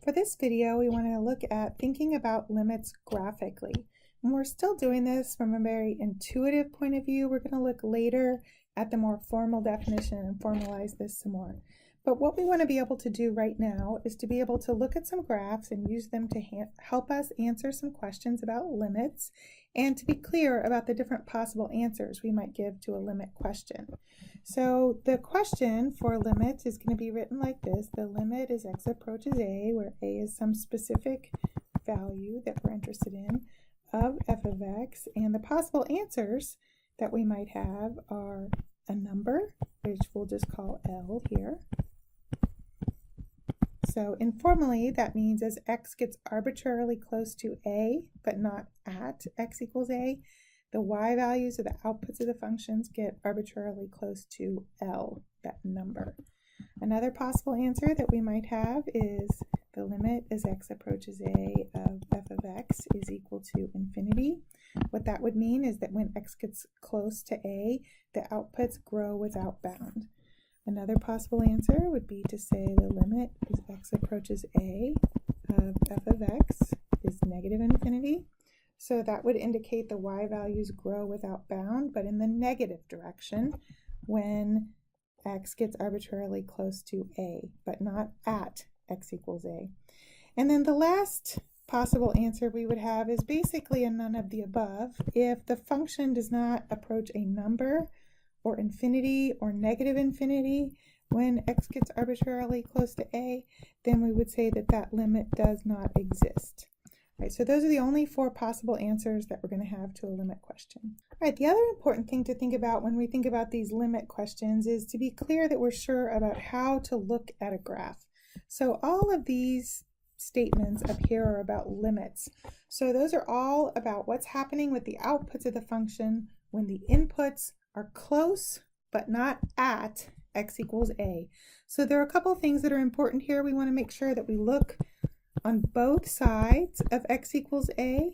For this video, we want to look at thinking about limits graphically. And we're still doing this from a very intuitive point of view. We're going to look later at the more formal definition and formalize this some more. But what we want to be able to do right now is to be able to look at some graphs and use them to help us answer some questions about limits and to be clear about the different possible answers we might give to a limit question. So the question for limit is going to be written like this. The limit as x approaches a, where a is some specific value that we're interested in, of f of x, and the possible answers that we might have are a number, which we'll just call L here. So informally, that means as x gets arbitrarily close to a, but not at x equals a, the y values or the outputs of the functions get arbitrarily close to L, that number. Another possible answer that we might have is the limit as x approaches a of f of x is equal to infinity. What that would mean is that when x gets close to a, the outputs grow without bound. Another possible answer would be to say the limit as x approaches a of f of x is negative infinity. So that would indicate the y values grow without bound, but in the negative direction when x gets arbitrarily close to a, but not at x equals a. And then the last possible answer we would have is basically a none of the above. If the function does not approach a number or infinity or negative infinity when x gets arbitrarily close to a, then we would say that that limit does not exist. All right, so those are the only four possible answers that we're going to have to a limit question. All right, the other important thing to think about when we think about these limit questions is to be clear that we're sure about how to look at a graph. So all of these statements up here are about limits. So those are all about what's happening with the outputs of the function when the inputs are close but not at x equals a. So there are a couple of things that are important here. We want to make sure that we look on both sides of x equals a.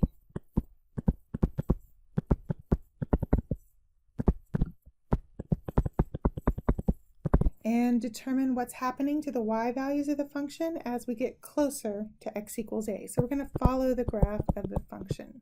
And determine what's happening to the y values of the function as we get closer to x equals a. So we're going to follow the graph of the function.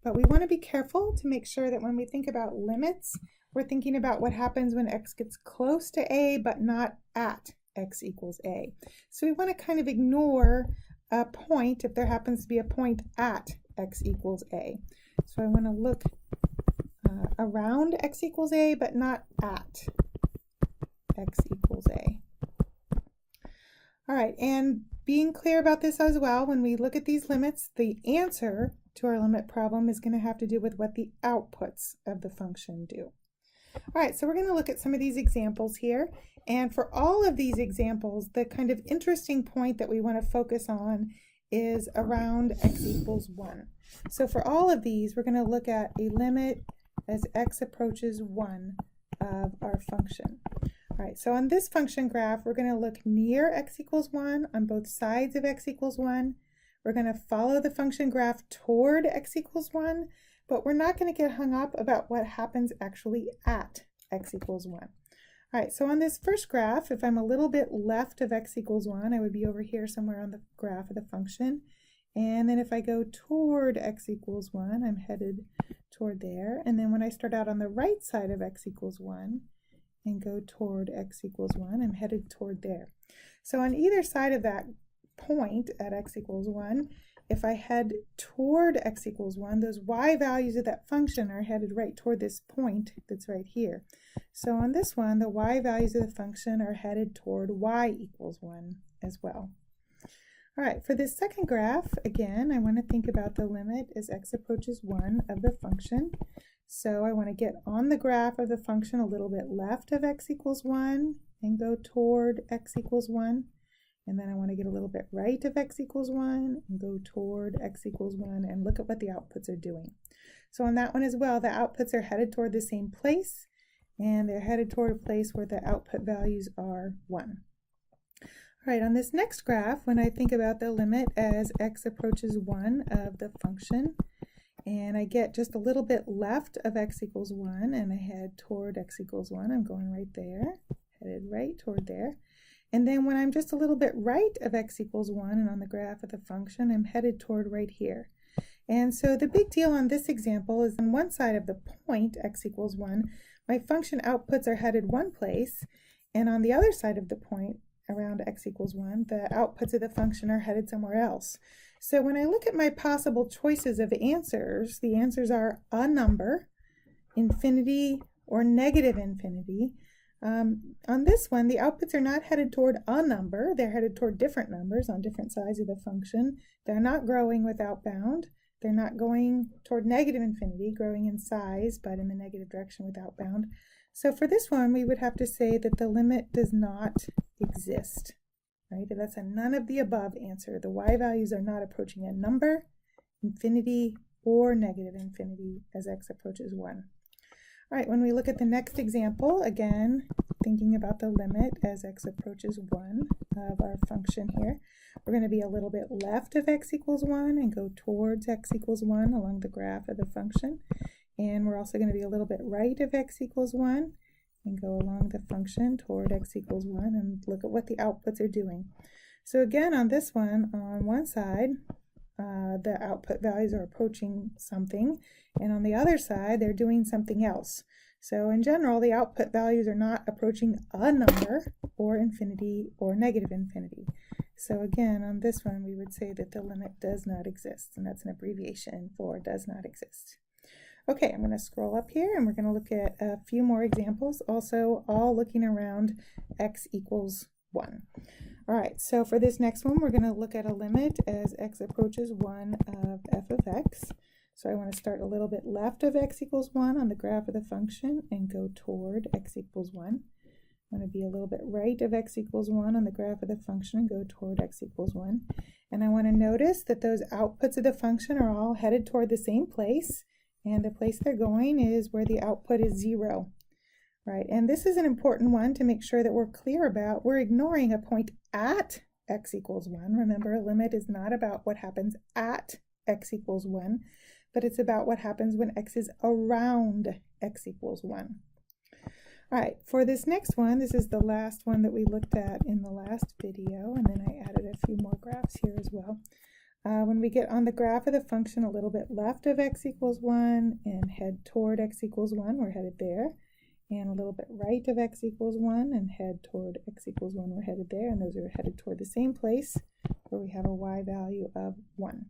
But we want to be careful to make sure that when we think about limits, we're thinking about what happens when x gets close to a but not at x equals a. So we want to kind of ignore a point if there happens to be a point at x equals a. So I want to look around x equals a but not at x equals a. All right, and being clear about this as well, when we look at these limits, the answer to our limit problem is going to have to do with what the outputs of the function do. All right, so we're going to look at some of these examples here. And for all of these examples, the kind of interesting point that we want to focus on is around x equals 1. So for all of these, we're going to look at a limit as x approaches 1 of our function. All right, so on this function graph, we're going to look near x equals 1 on both sides of x equals 1. We're going to follow the function graph toward x equals 1, but we're not going to get hung up about what happens actually at x equals 1. All right, so on this first graph, if I'm a little bit left of x equals 1, I would be over here somewhere on the graph of the function. And then if I go toward x equals 1, I'm headed toward there. And then when I start out on the right side of x equals 1 and go toward x equals 1, I'm headed toward there. So on either side of that point at x equals 1, if I head toward x equals 1, those y values of that function are headed right toward this point that's right here. So on this one, the y values of the function are headed toward y equals 1 as well. All right, for this second graph, again, I want to think about the limit as x approaches 1 of the function. So I want to get on the graph of the function a little bit left of x equals 1 and go toward x equals 1. And then I want to get a little bit right of x equals 1 and go toward x equals 1 and look at what the outputs are doing. So on that one as well, the outputs are headed toward the same place, and they're headed toward a place where the output values are 1. All right, on this next graph, when I think about the limit as x approaches 1 of the function, and I get just a little bit left of x equals 1, and I head toward x equals 1. I'm going right there, headed right toward there. And then when I'm just a little bit right of x equals 1 and on the graph of the function, I'm headed toward right here. And so the big deal on this example is on one side of the point, x equals 1, my function outputs are headed one place, and on the other side of the point, around x equals 1, the outputs of the function are headed somewhere else. So when I look at my possible choices of answers, the answers are a number, infinity, or negative infinity. On this one, the outputs are not headed toward a number, they're headed toward different numbers on different sides of the function. They're not growing without bound. They're not going toward negative infinity, growing in size, but in the negative direction without bound. So for this one, we would have to say that the limit does not exist, right? That's a none of the above answer. The y values are not approaching a number, infinity, or negative infinity as x approaches 1. All right, when we look at the next example, again, thinking about the limit as x approaches 1 of our function here, we're going to be a little bit left of x equals 1 and go towards x equals 1 along the graph of the function. And we're also going to be a little bit right of x equals 1 and go along the function toward x equals 1 and look at what the outputs are doing. So again, on this one, on one side, the output values are approaching something, and on the other side, they're doing something else. So in general, the output values are not approaching a number, or infinity, or negative infinity. So again, on this one, we would say that the limit does not exist, and that's an abbreviation for does not exist. Okay, I'm going to scroll up here, and we're going to look at a few more examples, also all looking around x equals 1. All right, so for this next one, we're going to look at a limit as x approaches 1 of f of x. So I want to start a little bit left of x equals 1 on the graph of the function and go toward x equals 1. I'm going to be a little bit right of x equals 1 on the graph of the function and go toward x equals 1. And I want to notice that those outputs of the function are all headed toward the same place, and the place they're going is where the output is 0. Right, and this is an important one to make sure that we're clear about. We're ignoring a point at x equals 1. Remember, a limit is not about what happens at x equals 1, but it's about what happens when x is around x equals 1. All right, for this next one, this is the last one that we looked at in the last video, and then I added a few more graphs here as well. When we get on the graph of the function a little bit left of x equals 1 and head toward x equals 1, we're headed there. And a little bit right of x equals 1 and head toward x equals 1, we're headed there, and those are headed toward the same place where we have a y value of 1.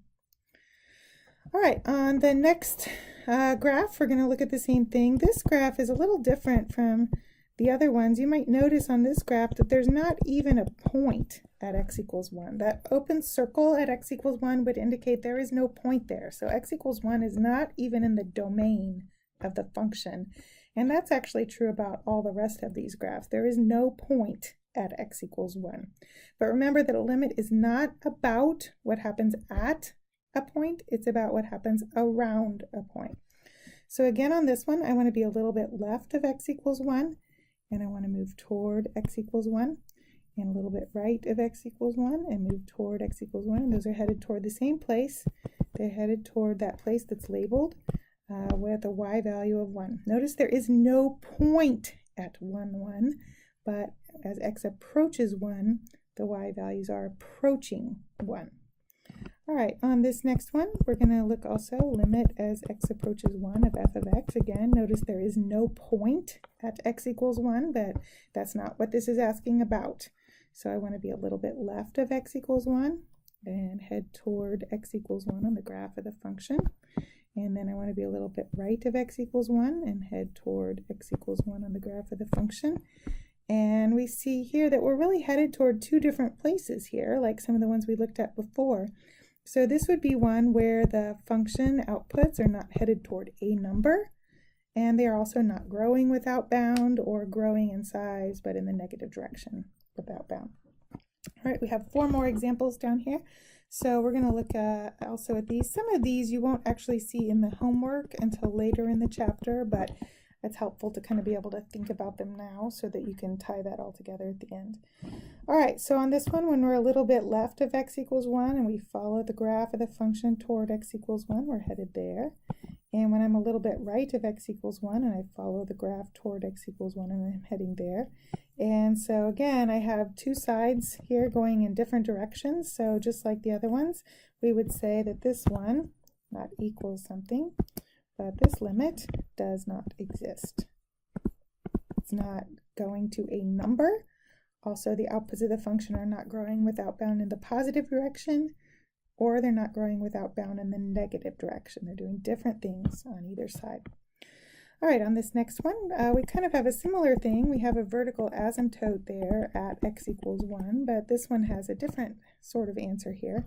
All right, on the next graph, we're going to look at the same thing. This graph is a little different from the other ones. You might notice on this graph that there's not even a point at x equals 1. That open circle at x equals 1 would indicate there is no point there. So x equals 1 is not even in the domain of the function. And that's actually true about all the rest of these graphs. There is no point at x equals 1. But remember that a limit is not about what happens at a point, it's about what happens around a point. So again, on this one, I want to be a little bit left of x equals 1, and I want to move toward x equals 1, and a little bit right of x equals 1, and move toward x equals 1, and those are headed toward the same place. They're headed toward that place that's labeled with a y value of 1. Notice there is no point at 1, 1, but as x approaches 1, the y values are approaching 1. All right, on this next one, we're going to look also limit as x approaches 1 of f of x. Again, notice there is no point at x equals 1, but that's not what this is asking about. So I want to be a little bit left of x equals 1 and head toward x equals 1 on the graph of the function. And then I want to be a little bit right of x equals 1 and head toward x equals 1 on the graph of the function. And we see here that we're really headed toward two different places here, like some of the ones we looked at before. So this would be one where the function outputs are not headed toward a number, and they are also not growing without bound or growing in size, but in the negative direction without bound. All right, we have 4 more examples down here. So we're going to look also at these. Some of these you won't actually see in the homework until later in the chapter, but It's helpful to kind of be able to think about them now so that you can tie that all together at the end. All right, so on this one, when we're a little bit left of x equals 1 and we follow the graph of the function toward x equals 1, we're headed there. And when I'm a little bit right of x equals 1 and I follow the graph toward x equals 1 and I'm heading there. And so again, I have two sides here going in different directions. So just like the other ones, we would say that this one not equals something, but this limit does not exist. It's not going to a number. Also, the outputs of the function are not growing without bound in the positive direction, or they're not growing without bound in the negative direction. They're doing different things on either side. All right, on this next one, we kind of have a similar thing. We have a vertical asymptote there at x equals 1, but this one has a different sort of answer here.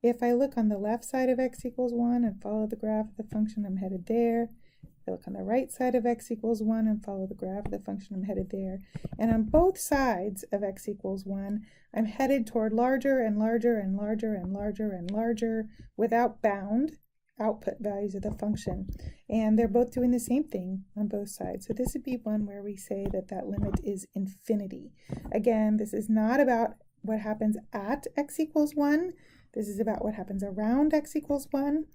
If I look on the left side of x equals 1 and follow the graph of the function, I'm headed there. If I look on the right side of x equals 1 and follow the graph of the function, I'm headed there. And on both sides of x equals 1, I'm headed toward larger and larger and larger and larger and larger without bound output values of the function. And they're both doing the same thing on both sides. So this would be one where we say that that limit is infinity. Again, this is not about what happens at x equals 1. This is about what happens around x equals 1.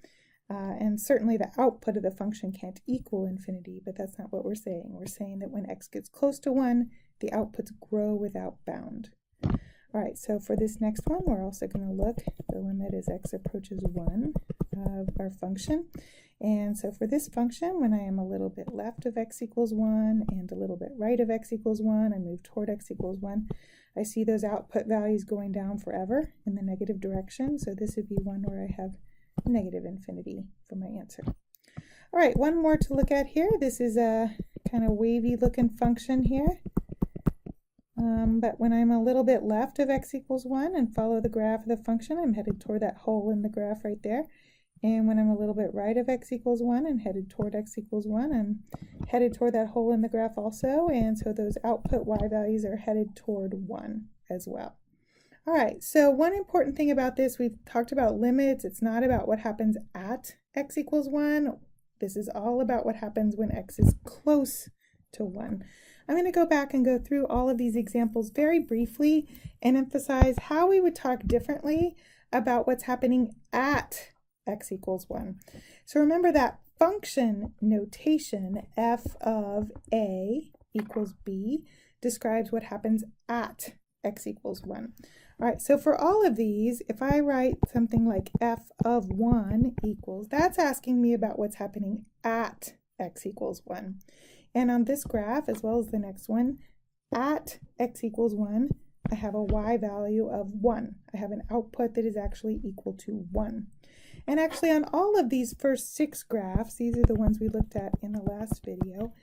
And certainly the output of the function can't equal infinity, but that's not what we're saying. We're saying that when x gets close to 1, the outputs grow without bound. All right, so for this next one, we're also going to look, the limit as x approaches 1 of our function. And so for this function, when I am a little bit left of x equals 1 and a little bit right of x equals 1, I move toward x equals 1, I see those output values going down forever in the negative direction. So this would be one where I have negative infinity for my answer. All right, one more to look at here. This is a kind of wavy looking function here. But when I'm a little bit left of x equals 1 and follow the graph of the function, I'm headed toward that hole in the graph right there. And when I'm a little bit right of x equals 1 and headed toward x equals 1, I'm headed toward that hole in the graph also. And so those output y values are headed toward 1 as well. All right, so one important thing about this, we've talked about limits. It's not about what happens at x equals 1. This is all about what happens when x is close to 1. I'm going to go back and go through all of these examples very briefly and emphasize how we would talk differently about what's happening at x equals 1. So remember that function notation f of a equals b describes what happens at x equals 1. All right, so for all of these, if I write something like f of 1 equals, that's asking me about what's happening at x equals 1. And on this graph, as well as the next one, at x equals 1, I have a y value of 1. I have an output that is actually equal to 1. And actually on all of these first 6 graphs, these are the ones we looked at in the last video,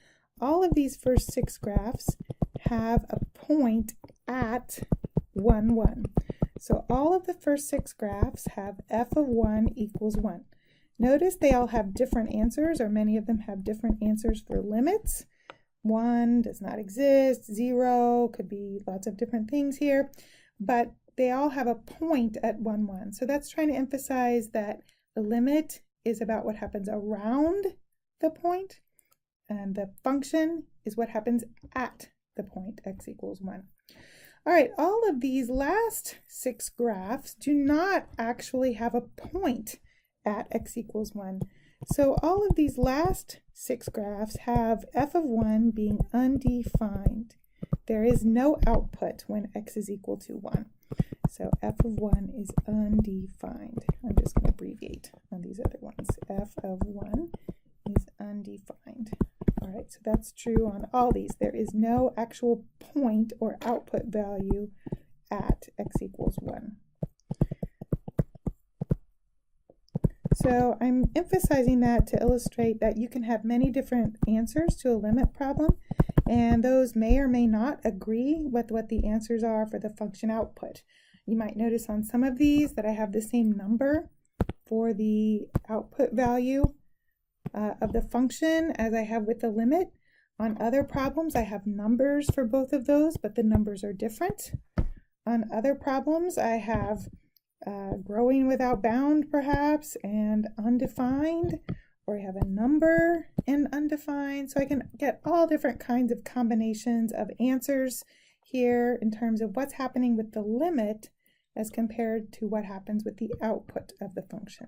all of these first 6 graphs have a point at 1, 1. So all of the first 6 graphs have f of 1 equals 1. Notice they all have different answers, or many of them have different answers for limits. 1 does not exist, 0 could be lots of different things here, but they all have a point at 1, 1. So that's trying to emphasize that the limit is about what happens around the point, and the function is what happens at the point x equals 1. All right, all of these last 6 graphs do not actually have a point at x equals 1. So all of these last 6 graphs have f of 1 being undefined. There is no output when x is equal to 1. So f of 1 is undefined. I'm just going to abbreviate on these other ones. F of 1 is undefined. All right, so that's true on all these. There is no actual point or output value at x equals 1. So I'm emphasizing that to illustrate that you can have many different answers to a limit problem, and those may or may not agree with what the answers are for the function output. You might notice on some of these that I have the same number for the output value of the function as I have with the limit. On other problems, I have numbers for both of those, but the numbers are different. On other problems, I have growing without bound, perhaps, and undefined, or I have a number and undefined. So I can get all different kinds of combinations of answers here in terms of what's happening with the limit as compared to what happens with the output of the function.